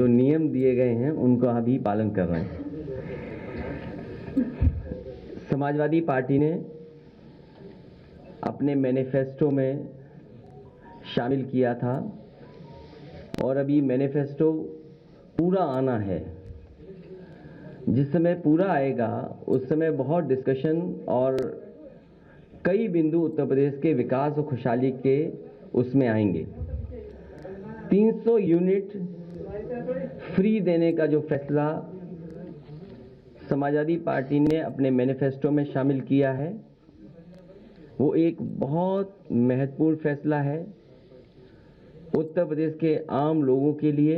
जो नियम दिए गए हैं उनको अभी पालन कर रहे हैं। समाजवादी पार्टी ने अपने मैनिफेस्टो में शामिल किया था और अभी मैनिफेस्टो पूरा आना है। जिस समय पूरा आएगा उस समय बहुत डिस्कशन और कई बिंदु उत्तर प्रदेश के विकास और खुशहाली के उसमें आएंगे। 300 यूनिट फ्री देने का जो फैसला समाजवादी पार्टी ने अपने मैनिफेस्टो में शामिल किया है वो एक बहुत महत्वपूर्ण फैसला है उत्तर प्रदेश के आम लोगों के लिए,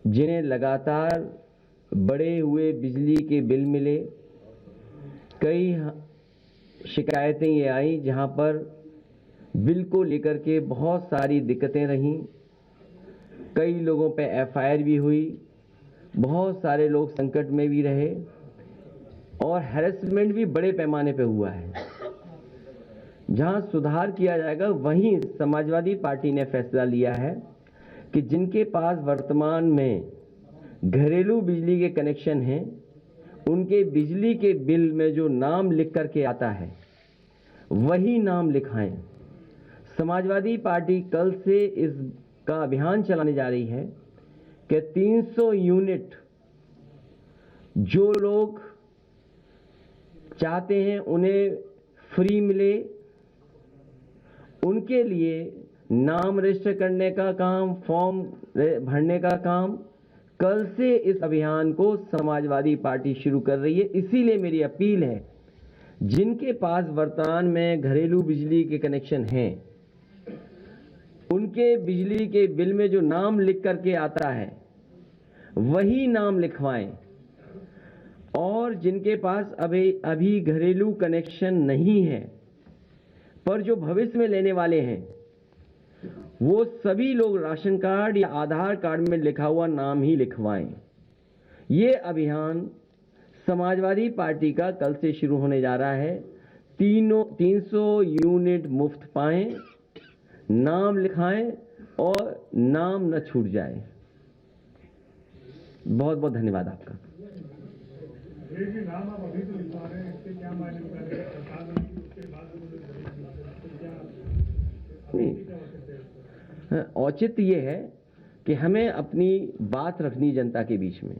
जिन्हें लगातार बढ़े हुए बिजली के बिल मिले। कई शिकायतें ये आई जहां पर बिल को लेकर के बहुत सारी दिक्कतें रहीं, कई लोगों पे एफआईआर भी हुई, बहुत सारे लोग संकट में भी रहे और हैरेसमेंट भी बड़े पैमाने पे हुआ है। जहां सुधार किया जाएगा वहीं समाजवादी पार्टी ने फैसला लिया है कि जिनके पास वर्तमान में घरेलू बिजली के कनेक्शन हैं उनके बिजली के बिल में जो नाम लिख करके आता है वही नाम लिखाएं। समाजवादी पार्टी कल से इसका अभियान चलाने जा रही है कि 300 यूनिट जो लोग चाहते हैं उन्हें फ्री मिले, उनके लिए नाम रजिस्टर करने का काम, फॉर्म भरने का काम कल से इस अभियान को समाजवादी पार्टी शुरू कर रही है। इसीलिए मेरी अपील है, जिनके पास वर्तमान में घरेलू बिजली के कनेक्शन हैं उनके बिजली के बिल में जो नाम लिख करके आता है वही नाम लिखवाएं और जिनके पास अभी घरेलू कनेक्शन नहीं है पर जो भविष्य में लेने वाले हैं वो सभी लोग राशन कार्ड या आधार कार्ड में लिखा हुआ नाम ही लिखवाएं। ये अभियान समाजवादी पार्टी का कल से शुरू होने जा रहा है। 300 यूनिट मुफ्त पाएं, नाम लिखाएं और नाम न छूट जाए। बहुत बहुत धन्यवाद आपका। नाम आप अभी तो लिखवा रहे हैं, इससे क्या मायने निकाले? औचित्य ये है कि हमें अपनी बात रखनी जनता के बीच में।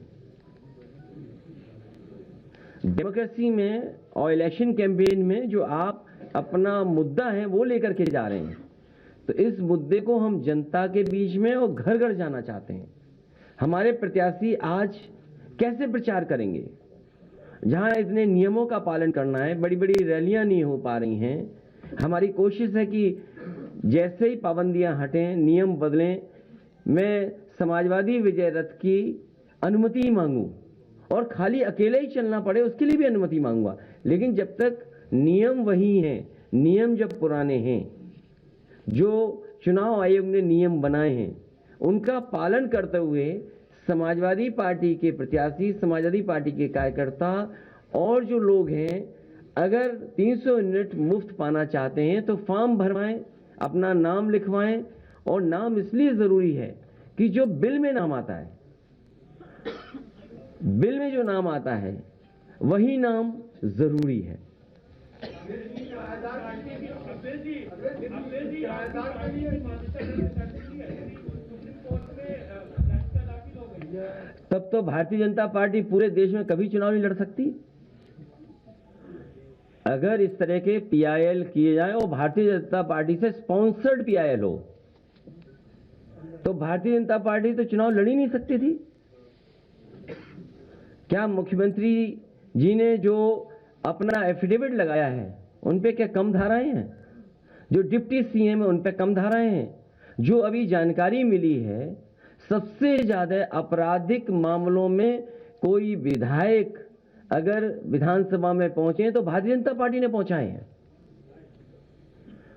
डेमोक्रेसी में और इलेक्शन कैंपेन में जो आप अपना मुद्दा है वो लेकर के जा रहे हैं, तो इस मुद्दे को हम जनता के बीच में और घर घर जाना चाहते हैं। हमारे प्रत्याशी आज कैसे प्रचार करेंगे जहां इतने नियमों का पालन करना है, बड़ी बड़ी रैलियां नहीं हो पा रही हैं। हमारी कोशिश है कि जैसे ही पाबंदियां हटें, नियम बदलें, मैं समाजवादी विजय रथ की अनुमति मांगूं और खाली अकेले ही चलना पड़े उसके लिए भी अनुमति मांगूंगा। लेकिन जब तक नियम वही हैं, नियम जब पुराने हैं, जो चुनाव आयोग ने नियम बनाए हैं उनका पालन करते हुए समाजवादी पार्टी के प्रत्याशी, समाजवादी पार्टी के कार्यकर्ता और जो लोग हैं अगर 300 यूनिट मुफ्त पाना चाहते हैं तो फॉर्म भरवाएं, अपना नाम लिखवाएं। और नाम इसलिए जरूरी है कि जो बिल में नाम आता है, बिल में जो नाम आता है वही नाम जरूरी है। तब तो भारतीय जनता पार्टी पूरे देश में कभी चुनाव नहीं लड़ सकती। अगर इस तरह के पीआईएल किए जाए और भारतीय जनता पार्टी से स्पॉन्सर्ड पीआईएल हो तो भारतीय जनता पार्टी तो चुनाव लड़ ही नहीं सकती थी। क्या मुख्यमंत्री जी ने जो अपना एफिडेविट लगाया है उन पे क्या कम धाराएं हैं? जो डिप्टी सीएम है उन पे कम धाराएं हैं? जो अभी जानकारी मिली है सबसे ज्यादा आपराधिक मामलों में कोई विधायक अगर विधानसभा में पहुंचे तो भारतीय जनता पार्टी ने पहुंचाए हैं।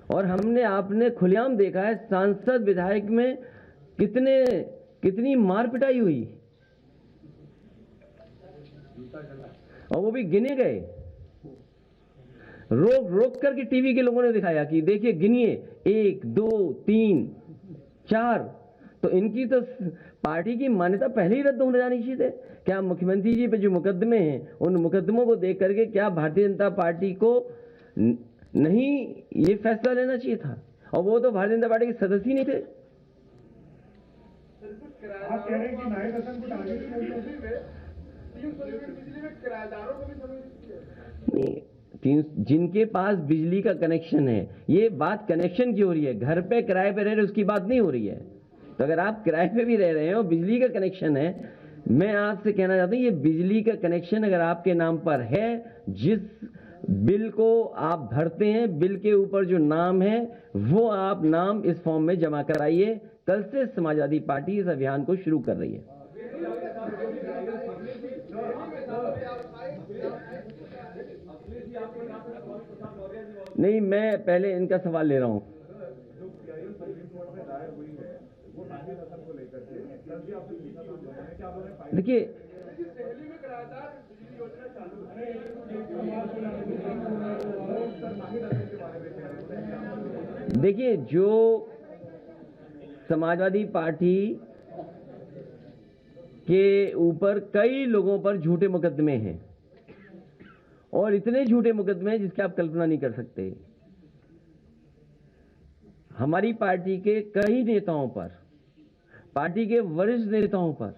और आपने खुलेआम देखा है सांसद विधायक में कितनी मार पिटाई हुई और वो भी गिने गए। रोक करके टीवी के लोगों ने दिखाया कि देखिए गिनिए 1 2 3 4 तो इनकी तो पार्टी की मान्यता पहले ही रद्द होने जानी चाहिए थे। क्या मुख्यमंत्री जी पे जो मुकदमे हैं, उन मुकदमों को देख करके क्या भारतीय जनता पार्टी को नहीं ये फैसला लेना चाहिए था? और वो तो भारतीय जनता पार्टी के सदस्य ही नहीं थे। आप कह रहे हैं कि नायब हसन को टारगेट किराएदारों को भी नहीं, जिनके पास बिजली का कनेक्शन है, ये बात कनेक्शन की हो रही है। घर पे किराए पे रह रहे उसकी बात नहीं हो रही है। तो अगर आप किराए पे भी रह रहे हो, बिजली का कनेक्शन है, मैं आपसे कहना चाहता हूं ये बिजली का कनेक्शन अगर आपके नाम पर है, जिस बिल को आप भरते हैं, बिल के ऊपर जो नाम है वो आप नाम इस फॉर्म में जमा कराइए। कल से समाजवादी पार्टी इस अभियान को शुरू कर रही है। नहीं, मैं पहले इनका सवाल ले रहा हूं। देखिए, जो समाजवादी पार्टी के ऊपर कई लोगों पर झूठे मुकदमे हैं, और इतने झूठे मुकदमे हैं जिसकी आप कल्पना नहीं कर सकते। हमारी पार्टी के कई नेताओं पर, पार्टी के वरिष्ठ नेताओं पर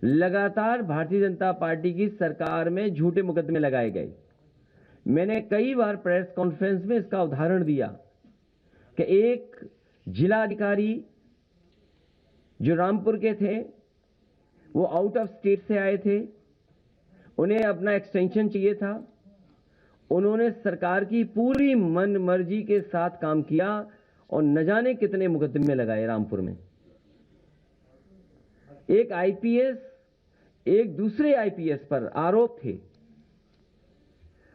लगातार भारतीय जनता पार्टी की सरकार में झूठे मुकदमे लगाए गए। मैंने कई बार प्रेस कॉन्फ्रेंस में इसका उदाहरण दिया कि एक जिलाधिकारी जो रामपुर के थे, वो आउट ऑफ स्टेट से आए थे, उन्हें अपना एक्सटेंशन चाहिए था। उन्होंने सरकार की पूरी मन मर्जी के साथ काम किया और न जाने कितने मुकदमे लगाए रामपुर में। एक आईपीएस एक दूसरे आईपीएस पर आरोप थे,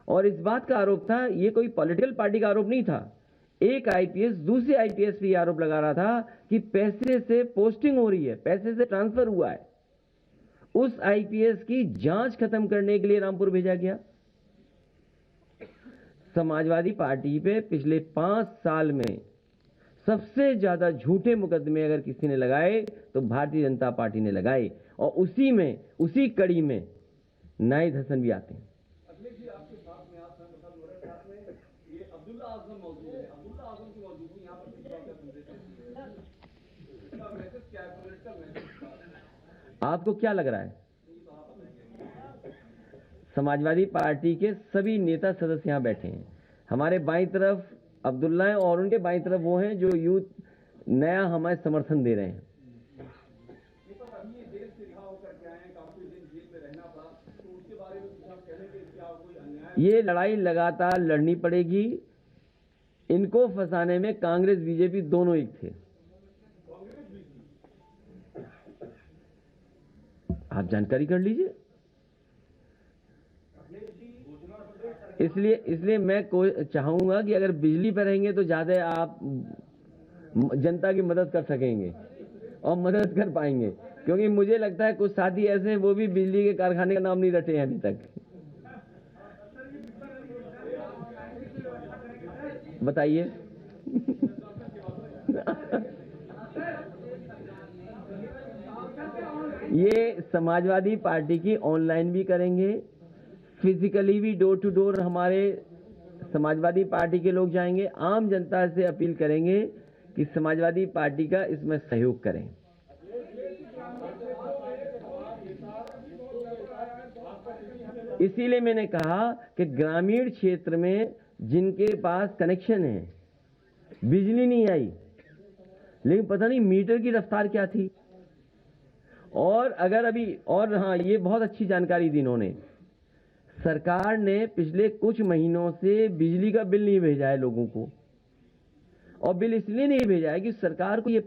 और इस बात का आरोप था, ये कोई पॉलिटिकल पार्टी का आरोप नहीं था। एक आईपीएस दूसरे आईपीएस पे आरोप लगा रहा था कि पैसे से पोस्टिंग हो रही है, पैसे से ट्रांसफर हुआ है। उस आईपीएस की जांच खत्म करने के लिए रामपुर भेजा गया। समाजवादी पार्टी पे पिछले 5 साल में सबसे ज्यादा झूठे मुकदमे अगर किसी ने लगाए तो भारतीय जनता पार्टी ने लगाए, और उसी कड़ी में नायब हसन भी आते हैं। आपको क्या लग रहा है? समाजवादी पार्टी के सभी नेता सदस्य यहां बैठे हैं। हमारे बाईं तरफ अब्दुल्ला है और उनके बाईं तरफ वो हैं जो यूथ नया हमारे समर्थन दे रहे हैं। ये लड़ाई लगातार लड़नी पड़ेगी। इनको फंसाने में कांग्रेस बीजेपी दोनों एक थे। आप जानकारी कर लीजिए। इसलिए मैं चाहूंगा कि अगर बिजली पर रहेंगे तो ज्यादा आप जनता की मदद कर सकेंगे और मदद कर पाएंगे, क्योंकि मुझे लगता है कुछ साथी ऐसे हैं वो भी बिजली के कारखाने का नाम नहीं रटे हैं अभी तक। बताइए। ये समाजवादी पार्टी की ऑनलाइन भी करेंगे, फिजिकली भी डोर टू डोर हमारे समाजवादी पार्टी के लोग जाएंगे। आम जनता से अपील करेंगे कि समाजवादी पार्टी का इसमें सहयोग करें। इसीलिए मैंने कहा कि ग्रामीण क्षेत्र में जिनके पास कनेक्शन है, बिजली नहीं आई, लेकिन पता नहीं मीटर की रफ्तार क्या थी, और अगर अभी, और हाँ, ये बहुत अच्छी जानकारी दी इन्होंने, सरकार ने पिछले कुछ महीनों से बिजली का बिल नहीं भेजा है लोगों को, और बिल इसलिए नहीं भेजा है कि सरकार को ये